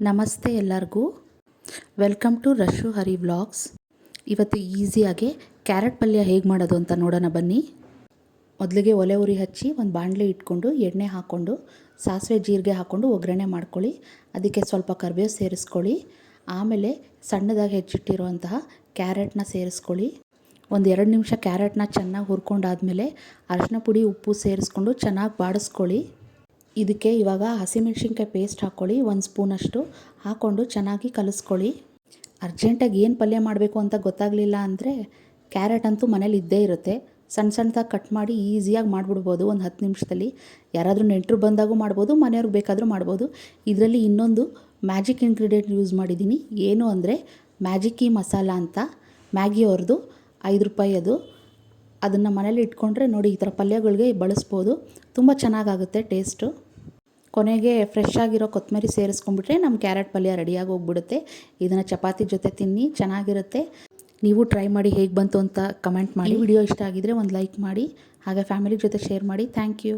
ನಮಸ್ತೆ ಎಲ್ಲರಿಗೂ. Welcome to Rashu Hari vlogs. ಇವತ್ತು ಈಸಿಯಾಗಿ ಕ್ಯಾರೆಟ್ ಪಲ್ಯ ಹೇಗೆ ಮಾಡೋದು ಅಂತ ನೋಡೋಣ ಬನ್ನಿ. ಮೊದಲಿಗೆ ಒಲೆ ಉರಿ ಹಚ್ಚಿ ಒಂದು ಬಾಣಲೆ ಇಟ್ಕೊಂಡು ಎಣ್ಣೆ ಹಾಕ್ಕೊಂಡು ಸಾಸಿವೆ ಜೀರಿಗೆ ಹಾಕ್ಕೊಂಡು ಒಗ್ಗರಣೆ ಮಾಡ್ಕೊಳ್ಳಿ. ಅದಕ್ಕೆ ಸ್ವಲ್ಪ ಕರಿಬೇವು ಸೇರಿಸ್ಕೊಳ್ಳಿ. ಆಮೇಲೆ ಸಣ್ಣದಾಗಿ ಹೆಚ್ಚಿಟ್ಟಿರುವಂತಹ ಕ್ಯಾರೆಟ್ನ ಸೇರಿಸ್ಕೊಳ್ಳಿ. ಒಂದು 2 ನಿಮಿಷ ಕ್ಯಾರೆಟ್ನ ಚೆನ್ನಾಗಿ ಹುರ್ಕೊಂಡಾದಮೇಲೆ ಅರಿಶಿನ ಪುಡಿ ಉಪ್ಪು ಸೇರಿಸ್ಕೊಂಡು ಚೆನ್ನಾಗಿ ಬಾಡಿಸ್ಕೊಳ್ಳಿ. ಇದಕ್ಕೆ ಇವಾಗ ಹಸಿಮೆಣ್ಸಿನ್ಕಾಯಿ ಪೇಸ್ಟ್ ಹಾಕ್ಕೊಳ್ಳಿ, 1 ಸ್ಪೂನಷ್ಟು ಹಾಕ್ಕೊಂಡು ಚೆನ್ನಾಗಿ ಕಲಿಸ್ಕೊಳ್ಳಿ. ಅರ್ಜೆಂಟಾಗಿ ಏನು ಪಲ್ಯ ಮಾಡಬೇಕು ಅಂತ ಗೊತ್ತಾಗಲಿಲ್ಲ ಅಂದರೆ ಕ್ಯಾರೆಟ್ ಅಂತೂ ಮನೇಲಿ ಇದ್ದೇ ಇರುತ್ತೆ. ಸಣ್ಣದಾಗಿ ಕಟ್ ಮಾಡಿ ಈಸಿಯಾಗಿ ಮಾಡಿಬಿಡ್ಬೋದು ಒಂದು 10 ನಿಮಿಷದಲ್ಲಿ. ಯಾರಾದರೂ ನೆಂಟರು ಬಂದಾಗೂ ಮಾಡ್ಬೋದು, ಮನೆಯವ್ರಿಗೆ ಬೇಕಾದರೂ ಮಾಡ್ಬೋದು. ಇದರಲ್ಲಿ ಇನ್ನೊಂದು ಮ್ಯಾಜಿಕ್ ಇಂಗ್ರೀಡಿಯೆಂಟ್ ಯೂಸ್ ಮಾಡಿದ್ದೀನಿ. ಏನು ಅಂದರೆ ಮ್ಯಾಜಿಕ್ಕಿ ಮಸಾಲ ಅಂತ, ಮ್ಯಾಗಿ ಅವ್ರದ್ದು, 5 ರೂಪಾಯಿ ಅದು. ಅದನ್ನು ಮನೇಲಿ ಇಟ್ಕೊಂಡ್ರೆ ನೋಡಿ ಈ ಥರ ಪಲ್ಯಗಳಿಗೆ ಬಳಸ್ಬೋದು. ತುಂಬ ಚೆನ್ನಾಗಾಗುತ್ತೆ ಟೇಸ್ಟು. ಕೊನೆಗೆ ಫ್ರೆಶ್ ಆಗಿರೋ ಕೊತ್ತಂಬರಿ ಸೇರಿಸ್ಕೊಂಡ್ಬಿಟ್ರೆ ನಮ್ಮ ಕ್ಯಾರೆಟ್ ಪಲ್ಯ ರೆಡಿಯಾಗಿ ಹೋಗ್ಬಿಡುತ್ತೆ. ಇದನ್ನು ಚಪಾತಿ ಜೊತೆ ತಿನ್ನಿ, ಚೆನ್ನಾಗಿರುತ್ತೆ. ನೀವು ಟ್ರೈ ಮಾಡಿ ಹೇಗೆ ಬಂತು ಅಂತ ಕಮೆಂಟ್ ಮಾಡಿ. ವಿಡಿಯೋ ಇಷ್ಟ ಆಗಿದರೆ ಒಂದು ಲೈಕ್ ಮಾಡಿ, ಹಾಗೆ ಫ್ಯಾಮಿಲಿ ಜೊತೆ ಶೇರ್ ಮಾಡಿ. Thank you.